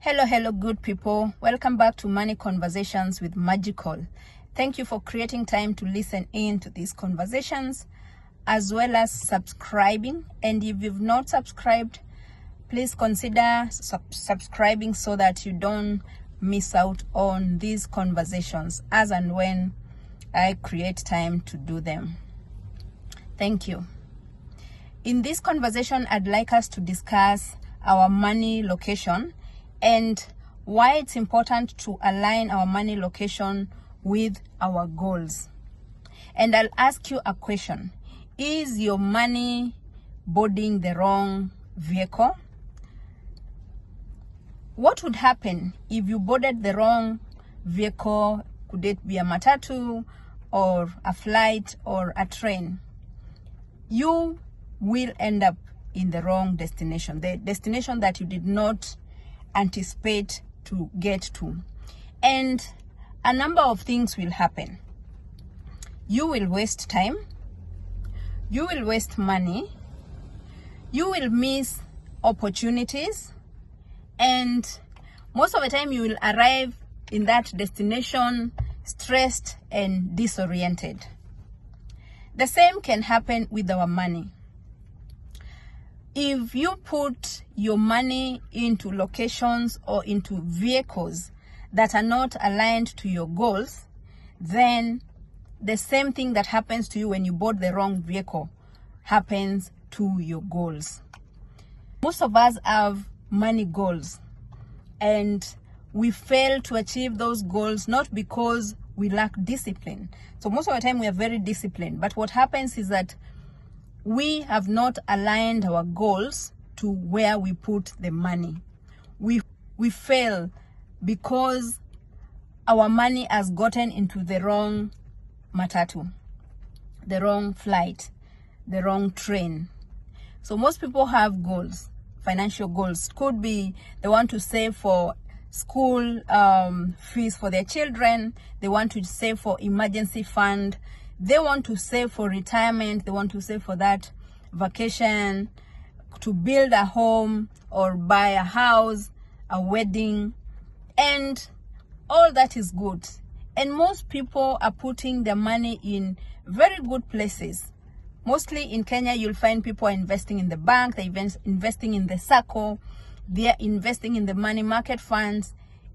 Hello good people, welcome back to Money Conversations with Magical. Thank you for creating time to listen in to these conversations as well as subscribing. And if you've not subscribed, please consider subscribing so that you don't miss out on these conversations as and when I create time to do them. Thank you. In this conversation, I'd like us to discuss our money location and why it's important to align our money location with our goals. And I'll ask you a question. Is your money boarding the wrong vehicle? What would happen if you boarded the wrong vehicle? Could it be a matatu or a flight or a train? You will end up in the wrong destination, the destination that you did not anticipate to get to. And a number of things will happen. You will waste time, you will waste money, you will miss opportunities, and most of the time you will arrive in that destination stressed and disoriented. The same can happen with our money. If you put your money into locations or into vehicles that are not aligned to your goals, then the same thing that happens to you when you board the wrong vehicle happens to your goals. Most of us have money goals and we fail to achieve those goals not because we lack discipline. So most of the time we are very disciplined, but what happens is that we have not aligned our goals to where we put the money. We fail because our money has gotten into the wrong matatu, the wrong flight, the wrong train. So most people have goals, financial goals. Could be they want to save for school fees for their children. They want to save for emergency fund. They want to save for retirement. They want to save for that vacation, to build a home or buy a house, a wedding, and all that is good. And most people are putting their money in very good places. Mostly in Kenya, you'll find people are investing in the bank, they're investing in the SACCO, they're investing in the money market funds,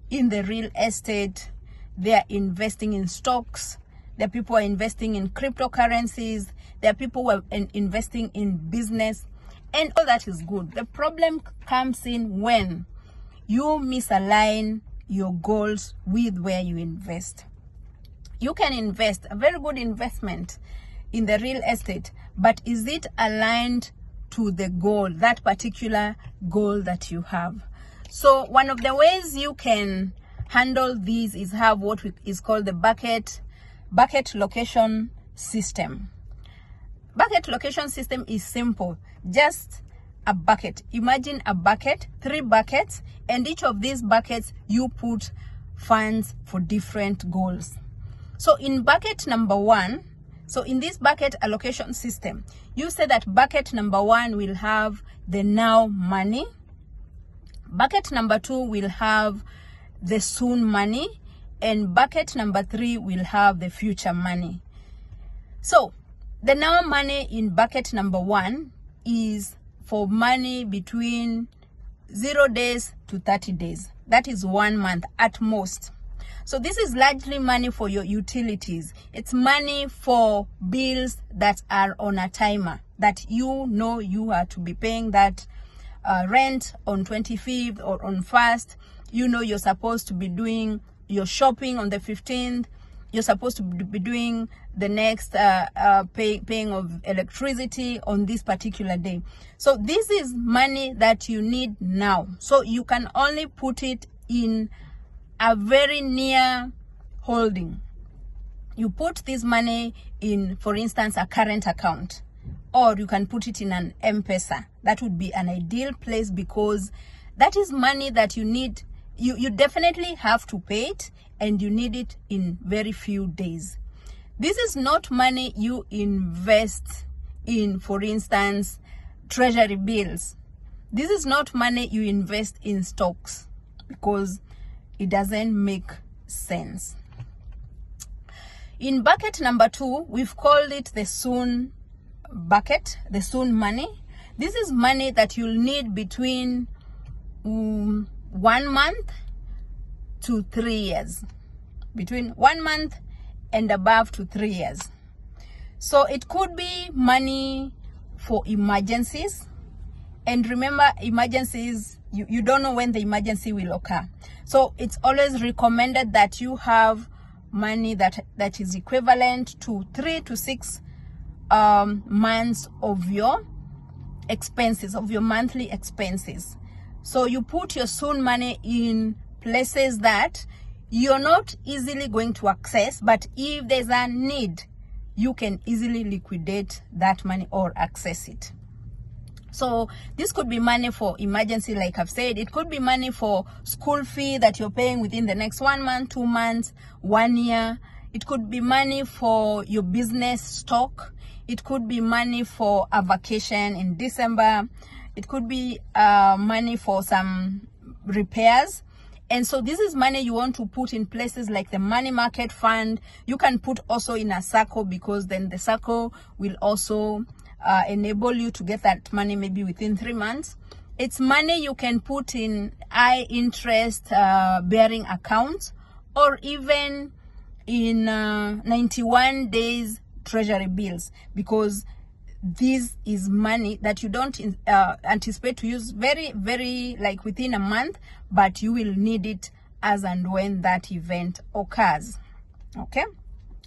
in the real estate, they're investing in stocks. There are people who are investing in cryptocurrencies. There are people who are investing in business. And all that is good. The problem comes in when you misalign your goals with where you invest. You can invest, a very good investment in the real estate, but is it aligned to the goal, that particular goal that you have? So one of the ways you can handle these is have what is called the bucket location system. Bucket location system is simple. Just a bucket. Imagine a bucket, 3 buckets, and each of these buckets you put funds for different goals. So in bucket number 1, so in this bucket allocation system, you say that bucket number 1 will have the now money. Bucket number 2 will have the soon money. And bucket number 3 will have the future money. So the now money in bucket number 1 is for money between 0 days to 30 days. That is 1 month at most. So this is largely money for your utilities. It's money for bills that are on a timer, that you know you are to be paying that rent on 25th or on 1st. You know you're supposed to be doing your shopping on the 15th. You're supposed to be doing the next paying of electricity on this particular day. So this is money that you need now. So you can only put it in a very near holding. You put this money in, for instance, a current account, or you can put it in an M-PESA. That would be an ideal place because that is money that you need. You definitely have to pay it, and you need it in very few days. This is not money you invest in, for instance, treasury bills. This is not money you invest in stocks. because it doesn't make sense. In bucket number 2, we've called it the soon bucket, the soon money. This is money that you'll need between 1 month to 3 years. Between 1 month and above to 3 years. So it could be money for emergencies. And remember, emergencies, you don't know when the emergency will occur. So it's always recommended that you have money that is equivalent to 3 to 6 months of your expenses, of your monthly expenses. So you put your soon money in places that you're not easily going to access, but if there's a need, you can easily liquidate that money or access it. So this could be money for emergency, like I've said. It could be money for school fee that you're paying within the next 1 month, 2 months, 1 year. It could be money for your business stock. It could be money for a vacation in December. It could be money for some repairs. And so this is money you want to put in places like the money market fund. You can put also in a SACCO, because then the SACCO will also enable you to get that money maybe within 3 months. It's money you can put in high interest bearing accounts, or even in 91 days treasury bills, because this is money that you don't anticipate to use very like within a month, but you will need it as and when that event occurs. Okay,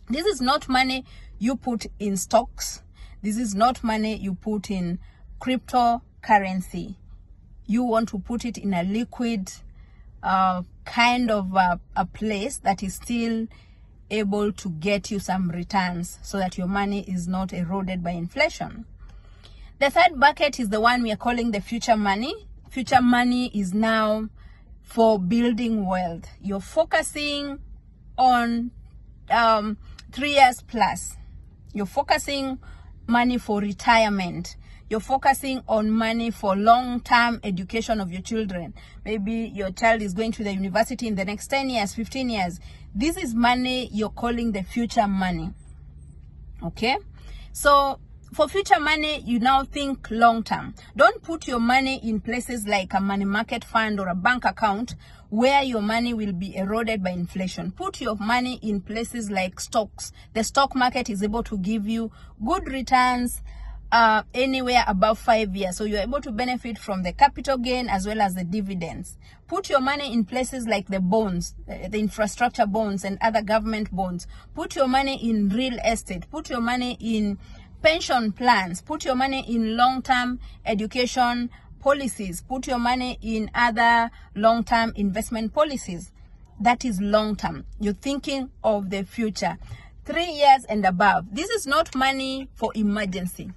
this is not money you put in stocks. This is not money you put in cryptocurrency. You want to put it in a liquid kind of a place that is still able to get you some returns, so that your money is not eroded by inflation. The third bucket is the one we are calling the future money. Future money is now for building wealth. You're focusing on 3 years plus. You're focusing money for retirement. You're focusing on money for long-term education of your children. Maybe your child is going to the university in the next 10 years, 15 years. This is money you're calling the future money. Okay? So for future money, you now think long-term. Don't put your money in places like a money market fund or a bank account where your money will be eroded by inflation. Put your money in places like stocks. The stock market is able to give you good returns anywhere above 5 years, so you're able to benefit from the capital gain as well as the dividends. Put your money in places like the bonds, the infrastructure bonds and other government bonds. Put your money in real estate. Put your money in pension plans. Put your money in long-term education policies. Put your money in other long-term investment policies. That is long-term. You're thinking of the future, 3 years and above. This is not money for emergency.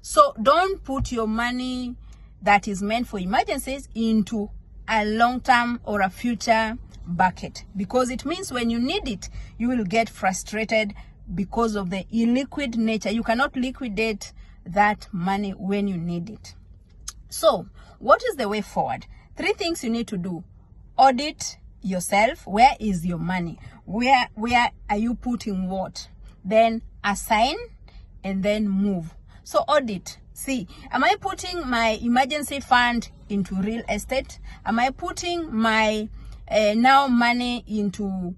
So don't put your money that is meant for emergencies into a long-term or a future bucket, because it means when you need it, you will get frustrated because of the illiquid nature. You cannot liquidate that money when you need it. So what is the way forward? 3 things you need to do. Audit yourself. Where is your money? Where are you putting what? Then assign, and then move. So audit. See, am I putting my emergency fund into real estate? Am I putting my now money into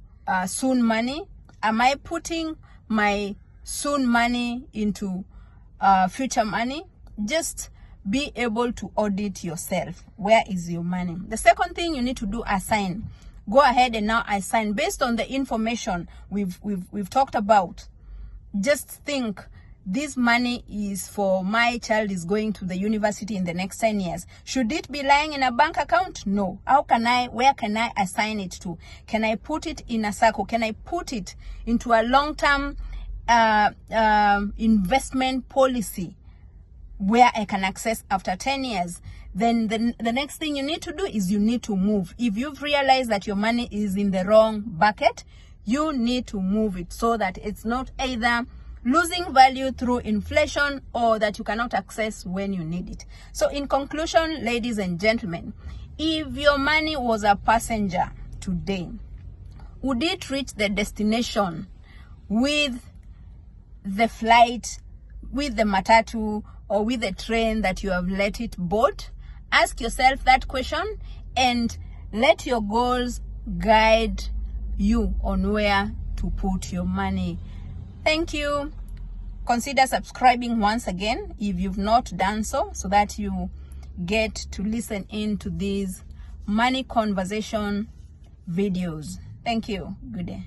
soon money? Am I putting my soon money into future money? Just be able to audit yourself. Where is your money? The second thing you need to do, assign. Go ahead and now assign based on the information we've talked about. Just think, this money is for my child is going to the university in the next 10 years. Should it be lying in a bank account? No. Where can I assign it to? Can I put it in a SACCO? Can I put it into a long-term investment policy where I can access after 10 years? Then the next thing you need to do is you need to move. If you've realized that your money is in the wrong bucket, you need to move it so that it's not either losing value through inflation or that you cannot access when you need it. So in conclusion, ladies and gentlemen, if your money was a passenger today, would it reach the destination with the flight, with the matatu, or with the train that you have let it board? Ask yourself that question and let your goals guide you on where to put your money. Thank you. Consider subscribing once again if you've not done so that you get to listen in to these money conversation videos. Thank you. Good day.